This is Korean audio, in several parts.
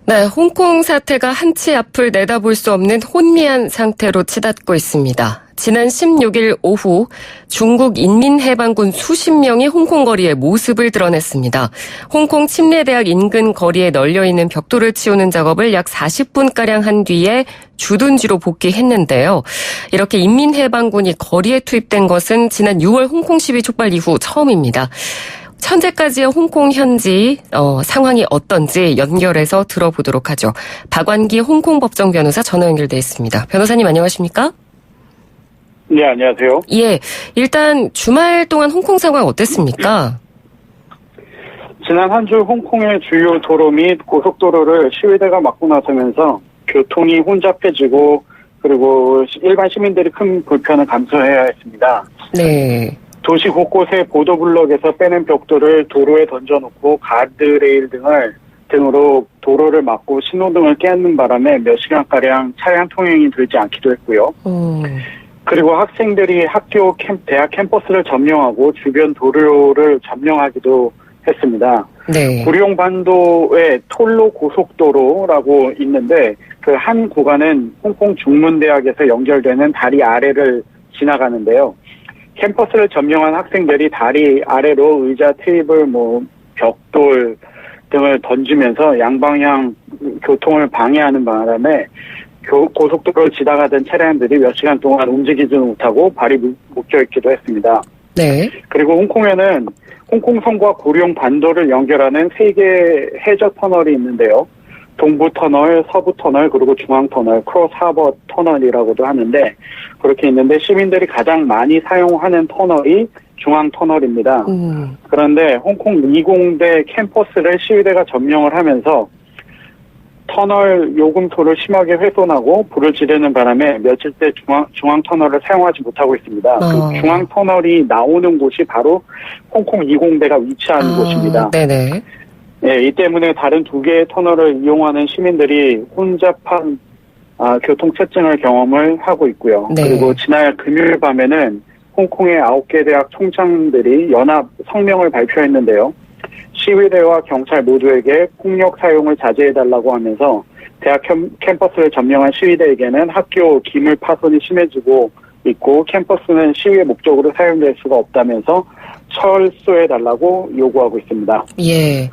네, 홍콩 사태가 한치 앞을 내다볼 수 없는 혼미한 상태로 치닫고 있습니다. 지난 16일 오후 중국 인민해방군 수십 명이 홍콩 거리에 모습을 드러냈습니다. 홍콩 침례대학 인근 거리에 널려있는 벽돌을 치우는 작업을 약 40분가량 한 뒤에 주둔지로 복귀했는데요. 이렇게 인민해방군이 거리에 투입된 것은 지난 6월 홍콩 시위 촉발 이후 처음입니다. 현재까지의 홍콩 현지 상황이 어떤지 연결해서 들어보도록 하죠. 박완기 홍콩 법정 변호사 전화 연결돼 있습니다. 변호사님 안녕하십니까? 네, 안녕하세요. 예, 일단 주말 동안 홍콩 상황 어땠습니까? 지난 한 주 홍콩의 주요 도로 및 고속도로를 시위대가 막고 나서면서 교통이 혼잡해지고 그리고 일반 시민들이 큰 불편을 감수해야 했습니다. 네. 도시 곳곳에 보도블럭에서 빼낸 벽돌을 도로에 던져놓고 가드레일 등으로 도로를 막고 신호등을 깨는 바람에 몇 시간가량 차량 통행이 되지 않기도 했고요. 그리고 학생들이 대학 캠퍼스를 점령하고 주변 도로를 점령하기도 했습니다. 네. 구룡반도의 톨로 고속도로라고 있는데 그 한 구간은 홍콩 중문대학에서 연결되는 다리 아래를 지나가는데요. 캠퍼스를 점령한 학생들이 다리 아래로 의자, 테이블, 벽돌 등을 던지면서 양방향 교통을 방해하는 바람에 고속도로를 지나가던 차량들이 몇 시간 동안 움직이지 못하고 발이 묶여있기도 했습니다. 네. 그리고 홍콩에는 홍콩성과 고룡 반도를 연결하는 3개의 해저 터널이 있는데요. 동부터널, 서부터널, 그리고 중앙터널, 크로스하버 터널이라고도 하는데 그렇게 있는데 시민들이 가장 많이 사용하는 터널이 중앙터널입니다. 그런데 홍콩 이공대 캠퍼스를 시위대가 점령을 하면서 터널 요금소를 심하게 훼손하고 불을 지르는 바람에 며칠째 중앙터널을 사용하지 못하고 있습니다. 그 중앙터널이 나오는 곳이 바로 홍콩 이공대가 위치하는 곳입니다. 네네. 네, 이 때문에 다른 2개의 터널을 이용하는 시민들이 혼잡한 교통체증을 경험을 하고 있고요. 네. 그리고 지난 금요일 밤에는 홍콩의 9개 대학 총장들이 연합 성명을 발표했는데요. 시위대와 경찰 모두에게 폭력 사용을 자제해달라고 하면서 대학 캠퍼스를 점령한 시위대에게는 학교 기물 파손이 심해지고 있고 캠퍼스는 시위의 목적으로 사용될 수가 없다면서 철수해달라고 요구하고 있습니다. 예.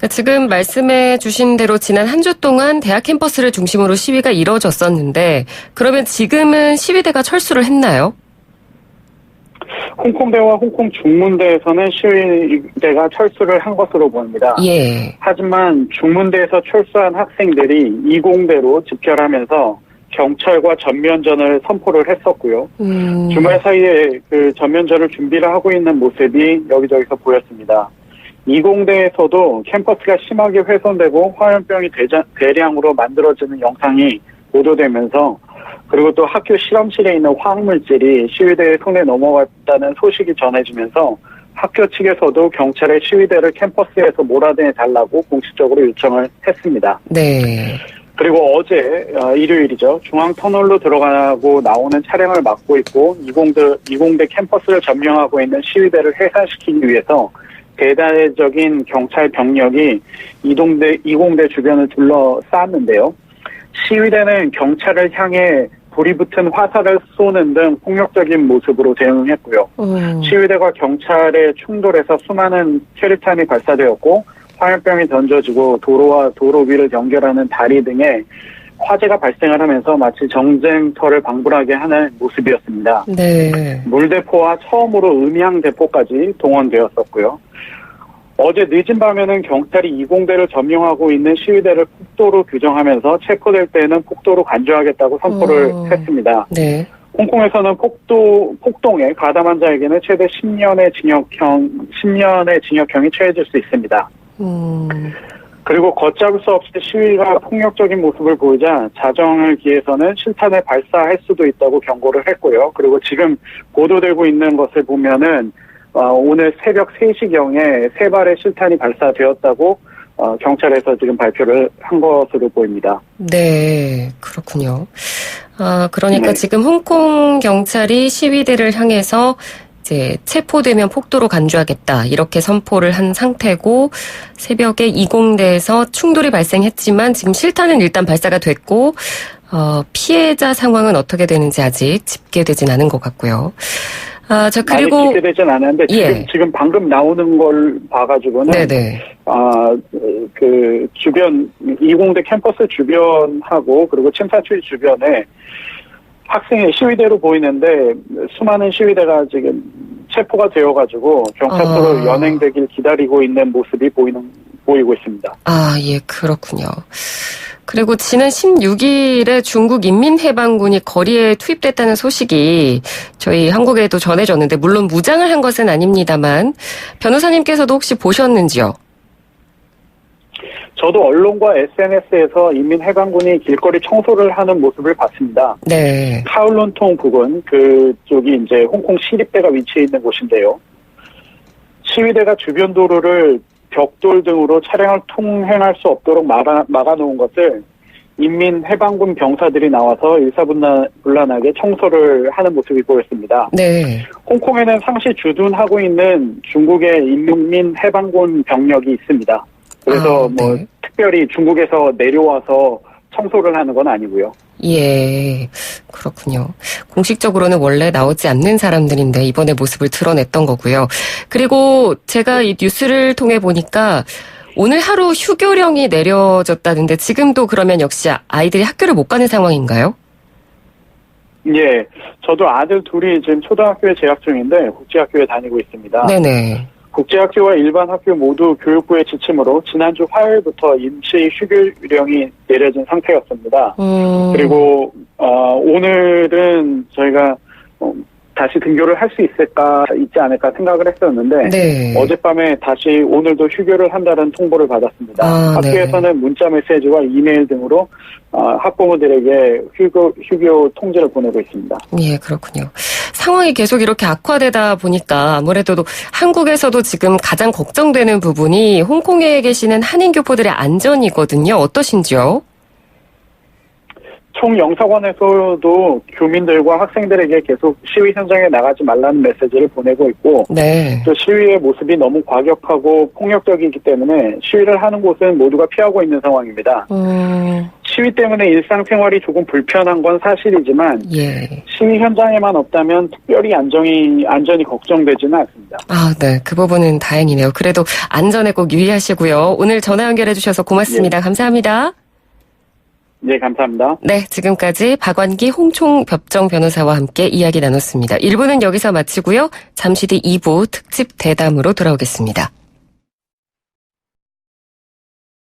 지금 말씀해 주신 대로 지난 한 주 동안 대학 캠퍼스를 중심으로 시위가 이뤄졌었는데 그러면 지금은 시위대가 철수를 했나요? 홍콩대와 홍콩 중문대에서는 시위대가 철수를 한 것으로 보입니다. 예. 하지만 중문대에서 철수한 학생들이 이공대로 집결하면서 경찰과 전면전을 선포를 했었고요. 주말 사이에 그 전면전을 준비를 하고 있는 모습이 여기저기서 보였습니다. 이공대에서도 캠퍼스가 심하게 훼손되고 화염병이 대량으로 만들어지는 영상이 보도되면서 그리고 또 학교 실험실에 있는 화학물질이 시위대의 손에 넘어갔다는 소식이 전해지면서 학교 측에서도 경찰에 시위대를 캠퍼스에서 몰아내달라고 공식적으로 요청을 했습니다. 네. 그리고 어제 일요일이죠. 중앙터널로 들어가고 나오는 차량을 막고 있고 이공대 캠퍼스를 점령하고 있는 시위대를 해산시키기 위해서 대대적인 경찰 병력이 이공대 주변을 둘러쌌는데요. 시위대는 경찰을 향해 불이 붙은 화살을 쏘는 등 폭력적인 모습으로 대응했고요. 시위대와 경찰의 충돌에서 수많은 체류탄이 발사되었고 화염병이 던져지고 도로와 도로 위를 연결하는 다리 등에 화재가 발생을 하면서 마치 정쟁터를 방불하게 하는 모습이었습니다. 네. 물대포와 처음으로 음향대포까지 동원되었었고요. 어제 늦은 밤에는 경찰이 이공대를 점령하고 있는 시위대를 폭도로 규정하면서 체포될 때는 폭도로 간주하겠다고 선포를 했습니다. 네. 홍콩에서는 폭동에 가담한 자에게는 최대 10년의 징역형이 처해질 수 있습니다. 그리고 걷잡을 수 없이 시위가 폭력적인 모습을 보이자 자정을 기해서는 실탄을 발사할 수도 있다고 경고를 했고요. 그리고 지금 보도되고 있는 것을 보면은 오늘 새벽 3시경에 3발의 실탄이 발사되었다고 경찰에서 지금 발표를 한 것으로 보입니다. 네, 그렇군요. 그러니까 네. 지금 홍콩 경찰이 시위대를 향해서 이제 체포되면 폭도로 간주하겠다 이렇게 선포를 한 상태고 새벽에 이공대에서 충돌이 발생했지만 지금 실탄은 일단 발사가 됐고 피해자 상황은 어떻게 되는지 아직 집계되진 않은 것 같고요. 그리고 아직 집계되진 않았는데 지금 방금 나오는 걸 봐가지고는 네네. 그 주변 이공대 캠퍼스 주변하고 그리고 침사추리 주변에 학생의 시위대로 보이는데 수많은 시위대가 지금 체포가 되어가지고 경찰서로 연행되길 기다리고 있는 모습이 보이고 있습니다. 예, 그렇군요. 그리고 지난 16일에 중국 인민해방군이 거리에 투입됐다는 소식이 저희 한국에도 전해졌는데 물론 무장을 한 것은 아닙니다만 변호사님께서도 혹시 보셨는지요? 저도 언론과 SNS에서 인민해방군이 길거리 청소를 하는 모습을 봤습니다. 네. 카울룬통 부근 그쪽이 이제 홍콩 시립대가 위치해 있는 곳인데요. 시위대가 주변 도로를 벽돌 등으로 차량을 통행할 수 없도록 막아놓은 것을 인민해방군 병사들이 나와서 일사불란하게 청소를 하는 모습이 보였습니다. 네. 홍콩에는 상시 주둔하고 있는 중국의 인민해방군 병력이 있습니다. 그래서 네. 특별히 중국에서 내려와서 청소를 하는 건 아니고요. 예, 그렇군요. 공식적으로는 원래 나오지 않는 사람들인데 이번에 모습을 드러냈던 거고요. 그리고 제가 이 뉴스를 통해 보니까 오늘 하루 휴교령이 내려졌다는데 지금도 그러면 역시 아이들이 학교를 못 가는 상황인가요? 예, 저도 아들 둘이 지금 초등학교에 재학 중인데 국제학교에 다니고 있습니다. 네네. 국제학교와 일반 학교 모두 교육부의 지침으로 지난주 화요일부터 임시 휴교령이 내려진 상태였습니다. 그리고 오늘은 저희가 다시 등교를 할 수 있지 않을까 생각을 했었는데 네. 어젯밤에 다시 오늘도 휴교를 한다는 통보를 받았습니다. 학교에서는 네. 문자 메시지와 이메일 등으로 학부모들에게 휴교 통지를 보내고 있습니다. 예, 그렇군요. 상황이 계속 이렇게 악화되다 보니까 아무래도 한국에서도 지금 가장 걱정되는 부분이 홍콩에 계시는 한인 교포들의 안전이거든요. 어떠신지요? 총영사관에서도 교민들과 학생들에게 계속 시위 현장에 나가지 말라는 메시지를 보내고 있고 네. 또 시위의 모습이 너무 과격하고 폭력적이기 때문에 시위를 하는 곳은 모두가 피하고 있는 상황입니다. 시위 때문에 일상생활이 조금 불편한 건 사실이지만 예. 시위 현장에만 없다면 특별히 안전이 걱정되지는 않습니다. 네. 그 부분은 다행이네요. 그래도 안전에 꼭 유의하시고요. 오늘 전화 연결해 주셔서 고맙습니다. 예. 감사합니다. 네, 감사합니다. 네, 지금까지 박완기 홍총법정 변호사와 함께 이야기 나눴습니다. 1부는 여기서 마치고요. 잠시 뒤 2부 특집 대담으로 돌아오겠습니다.